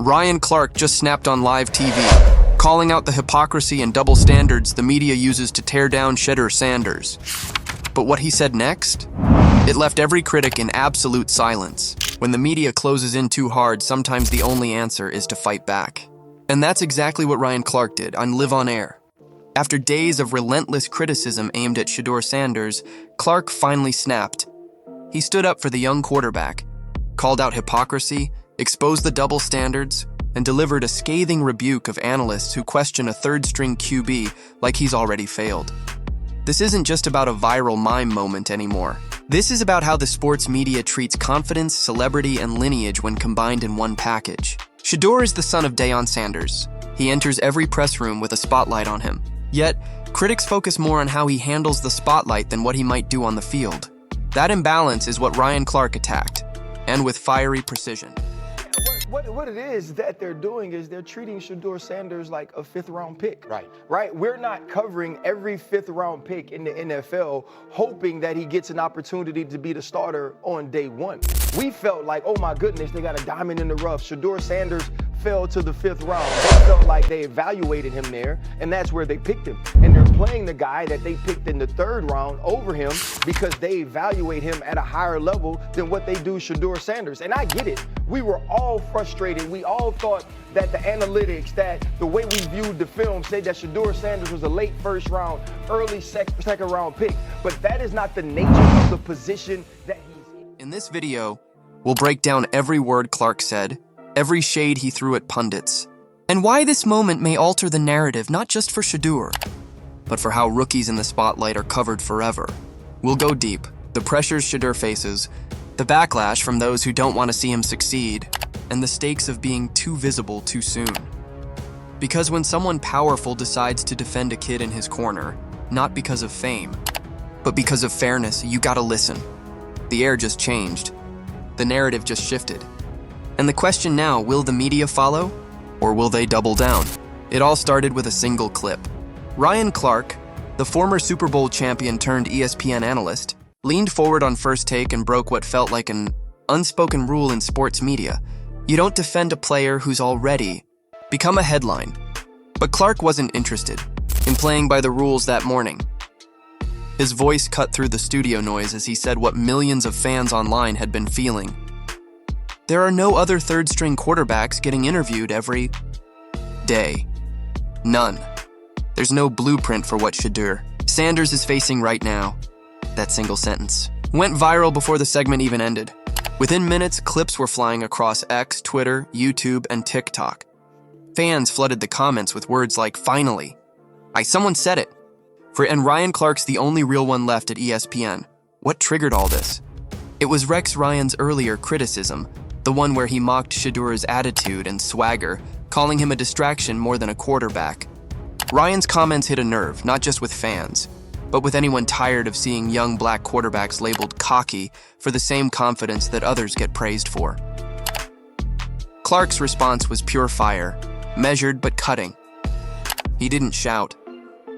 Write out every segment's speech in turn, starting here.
Ryan Clark just snapped on live TV, calling out the hypocrisy and double standards the media uses to tear down Shedeur Sanders. But what he said next? It left every critic in absolute silence. When the media closes in too hard, sometimes the only answer is to fight back. And that's exactly what Ryan Clark did on Live on Air. After days of relentless criticism aimed at Shedeur Sanders, Clark finally snapped. He stood up for the young quarterback, called out hypocrisy, exposed the double standards, and delivered a scathing rebuke of analysts who question a third-string QB like he's already failed. This isn't just about a viral mime moment anymore. This is about how the sports media treats confidence, celebrity, and lineage when combined in one package. Shedeur is the son of Deion Sanders. He enters every press room with a spotlight on him. Yet, critics focus more on how he handles the spotlight than what he might do on the field. That imbalance is what Ryan Clark attacked, and with fiery precision. What it is that they're doing is they're treating Shedeur Sanders like a fifth-round pick. Right? We're not covering every fifth-round pick in the NFL hoping that he gets an opportunity to be the starter on day one. We felt like, oh my goodness, they got a diamond in the rough. Shedeur Sanders fell to the fifth round. They felt like they evaluated him there, and that's where they picked him. And they're playing the guy that they picked in the third round over him because they evaluate him at a higher level than what they do Shedeur Sanders. And I get it. We were all frustrated. We all thought that the analytics, that the way we viewed the film said that Shedeur Sanders was a late first round, early second round pick. But that is not the nature of the position that he's in. In this video, we'll break down every word Clark said, every shade he threw at pundits, and why this moment may alter the narrative not just for Shedeur, but for how rookies in the spotlight are covered forever. We'll go deep, the pressures Shedeur faces, the backlash from those who don't want to see him succeed, and the stakes of being too visible too soon. Because when someone powerful decides to defend a kid in his corner, not because of fame, but because of fairness, you gotta listen. The air just changed. The narrative just shifted. And the question now, will the media follow? Or will they double down? It all started with a single clip. Ryan Clark, the former Super Bowl champion turned ESPN analyst, leaned forward on First Take and broke what felt like an unspoken rule in sports media. You don't defend a player who's already become a headline. But Clark wasn't interested in playing by the rules that morning. His voice cut through the studio noise as he said what millions of fans online had been feeling. There are no other third-string quarterbacks getting interviewed every day. None. There's no blueprint for what Shedeur Sanders is facing right now. That single sentence went viral before the segment even ended. Within minutes, clips were flying across X, Twitter, YouTube, and TikTok. Fans flooded the comments with words like, finally. Someone said it. And Ryan Clark's the only real one left at ESPN. What triggered all this? It was Rex Ryan's earlier criticism, the one where he mocked Shedeur's attitude and swagger, calling him a distraction more than a quarterback. Ryan's comments hit a nerve, not just with fans, but with anyone tired of seeing young black quarterbacks labeled cocky for the same confidence that others get praised for. Clark's response was pure fire, measured but cutting. He didn't shout.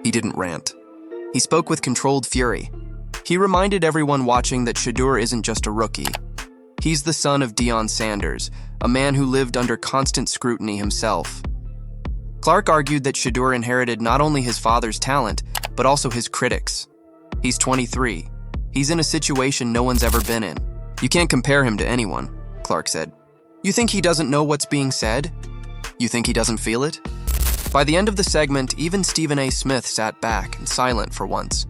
He didn't rant. He spoke with controlled fury. He reminded everyone watching that Shedeur isn't just a rookie. He's the son of Deion Sanders, a man who lived under constant scrutiny himself. Clark argued that Shedeur inherited not only his father's talent, but also his critics. He's 23. He's in a situation no one's ever been in. You can't compare him to anyone, Clark said. You think he doesn't know what's being said? You think he doesn't feel it? By the end of the segment, even Stephen A. Smith sat back and silent for once.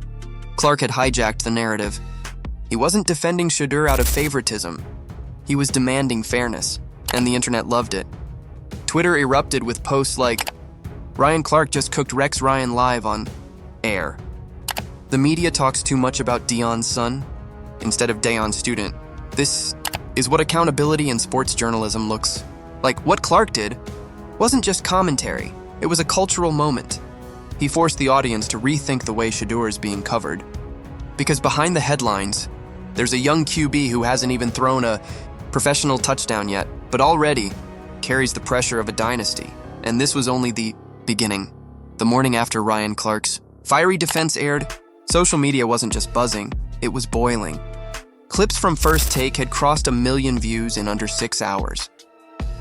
Clark had hijacked the narrative. He wasn't defending Shedeur out of favoritism. He was demanding fairness, and the internet loved it. Twitter erupted with posts like, Ryan Clark just cooked Rex Ryan live on air. The media talks too much about Deion's son instead of Deion's student. This is what accountability in sports journalism looks like. What Clark did wasn't just commentary. It was a cultural moment. He forced the audience to rethink the way Shedeur is being covered. Because behind the headlines, there's a young QB who hasn't even thrown a professional touchdown yet, but already carries the pressure of a dynasty. And this was only the beginning. The morning after Ryan Clark's fiery defense aired, social media wasn't just buzzing, it was boiling. Clips from First Take had crossed 1 million views in under 6 hours.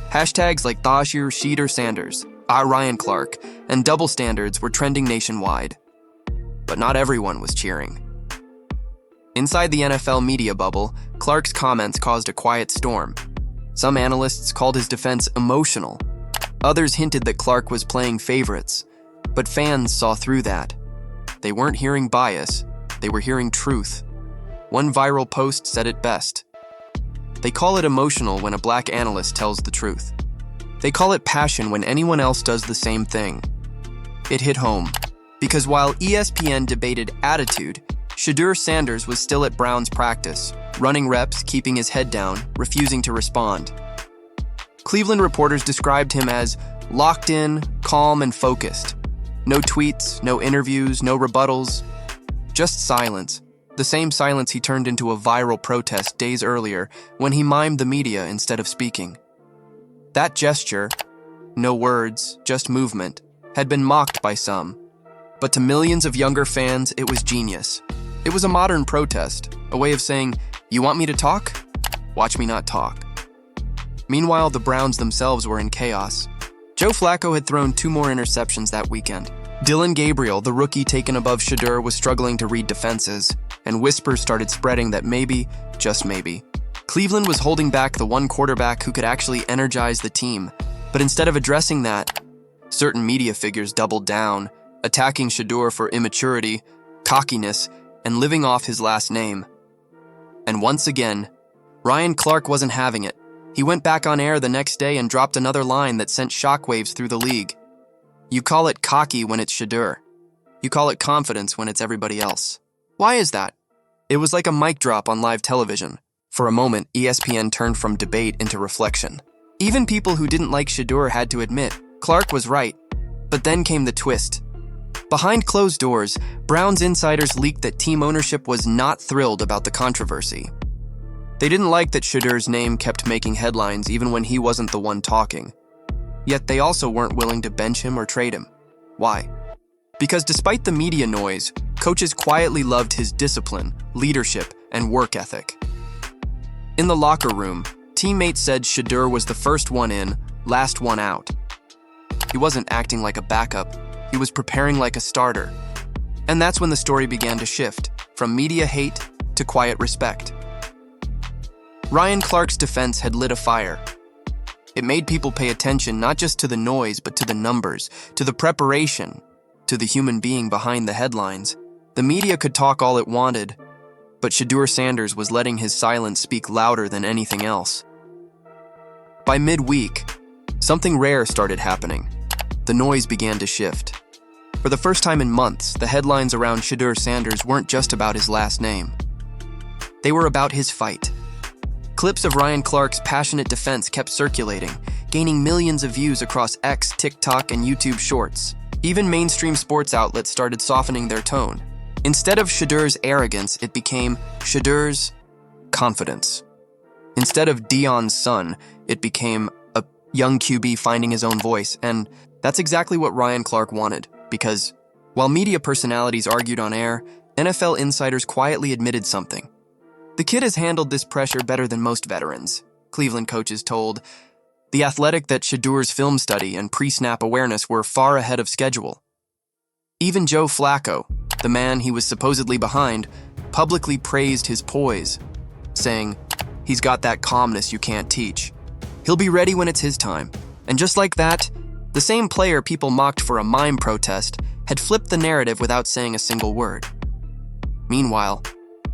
Hashtags like Shedeur Sanders, Ryan Clark, and double standards were trending nationwide. But not everyone was cheering. Inside the NFL media bubble, Clark's comments caused a quiet storm. Some analysts called his defense emotional. Others hinted that Clark was playing favorites. But fans saw through that. They weren't hearing bias, they were hearing truth. One viral post said it best. They call it emotional when a black analyst tells the truth. They call it passion when anyone else does the same thing. It hit home, because while ESPN debated attitude, Shedeur Sanders was still at Brown's practice, running reps, keeping his head down, refusing to respond. Cleveland reporters described him as locked in, calm, and focused. No tweets, no interviews, no rebuttals, just silence. The same silence he turned into a viral protest days earlier when he mimed the media instead of speaking. That gesture, no words, just movement, had been mocked by some. But to millions of younger fans, it was genius. It was a modern protest, a way of saying, "You want me to talk? Watch me not talk." Meanwhile, the Browns themselves were in chaos. Joe Flacco had thrown 2 more interceptions that weekend. Dillon Gabriel, the rookie taken above Shedeur, was struggling to read defenses, and whispers started spreading that maybe, just maybe, Cleveland was holding back the one quarterback who could actually energize the team. But instead of addressing that, certain media figures doubled down, attacking Shedeur for immaturity, cockiness, and living off his last name. And once again, Ryan Clark wasn't having it. He went back on air the next day and dropped another line that sent shockwaves through the league. You call it cocky when it's Shedeur. You call it confidence when it's everybody else. Why is that? It was like a mic drop on live television. For a moment, ESPN turned from debate into reflection. Even people who didn't like Shedeur had to admit, Clark was right. But then came the twist. Behind closed doors, Browns insiders leaked that team ownership was not thrilled about the controversy. They didn't like that Shedeur's name kept making headlines even when he wasn't the one talking. Yet they also weren't willing to bench him or trade him. Why? Because despite the media noise, coaches quietly loved his discipline, leadership, and work ethic. In the locker room, teammates said Shedeur was the first one in, last one out. He wasn't acting like a backup, he was preparing like a starter. And that's when the story began to shift, from media hate to quiet respect. Ryan Clark's defense had lit a fire. It made people pay attention not just to the noise, but to the numbers, to the preparation, to the human being behind the headlines. The media could talk all it wanted, but Shedeur Sanders was letting his silence speak louder than anything else. By midweek, something rare started happening. The noise began to shift. For the first time in months, the headlines around Shedeur Sanders weren't just about his last name. They were about his fight. Clips of Ryan Clark's passionate defense kept circulating, gaining millions of views across X, TikTok, and YouTube Shorts. Even mainstream sports outlets started softening their tone. Instead of Shedeur's arrogance, it became Shedeur's confidence. Instead of Deion's son, it became a young QB finding his own voice, and that's exactly what Ryan Clark wanted, because while media personalities argued on air, NFL insiders quietly admitted something. The kid has handled this pressure better than most veterans, Cleveland coaches told The Athletic that Shedeur's film study and pre-snap awareness were far ahead of schedule. Even Joe Flacco, the man he was supposedly behind, publicly praised his poise, saying, "He's got that calmness you can't teach. He'll be ready when it's his time." And just like that, the same player people mocked for a mime protest had flipped the narrative without saying a single word. Meanwhile,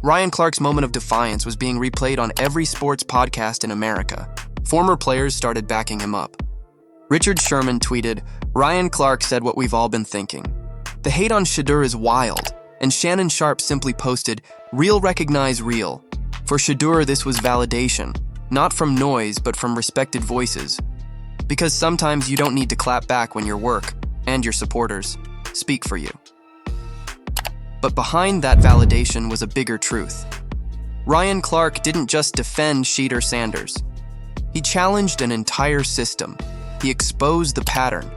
Ryan Clark's moment of defiance was being replayed on every sports podcast in America. Former players started backing him up. Richard Sherman tweeted, "Ryan Clark said what we've all been thinking. The hate on Shedeur is wild," and Shannon Sharp simply posted, "Real recognize real." For Shedeur, this was validation, not from noise, but from respected voices. Because sometimes you don't need to clap back when your work, and your supporters, speak for you. But behind that validation was a bigger truth. Ryan Clark didn't just defend Shedeur Sanders. He challenged an entire system. He exposed the pattern,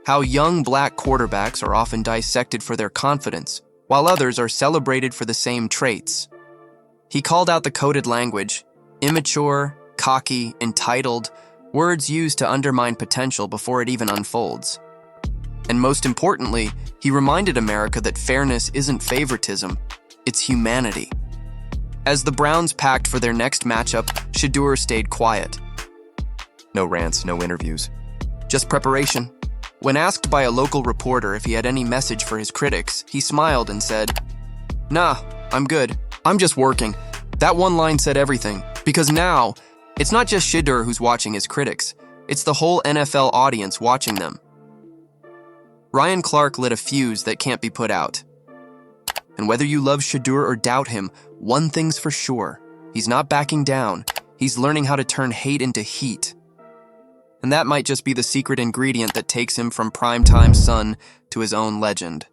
how young black quarterbacks are often dissected for their confidence, while others are celebrated for the same traits. He called out the coded language, immature, cocky, entitled, Words used to undermine potential before it even unfolds. And most importantly, he reminded America that fairness isn't favoritism, it's humanity. As the Browns packed for their next matchup, Shedeur stayed quiet. No rants, no interviews. Just preparation. When asked by a local reporter if he had any message for his critics, he smiled and said, "Nah, I'm good. I'm just working." That one line said everything, because now, it's not just Shedeur who's watching his critics, it's the whole NFL audience watching them. Ryan Clark lit a fuse that can't be put out. And whether you love Shedeur or doubt him, one thing's for sure, he's not backing down, he's learning how to turn hate into heat. And that might just be the secret ingredient that takes him from primetime sun to his own legend.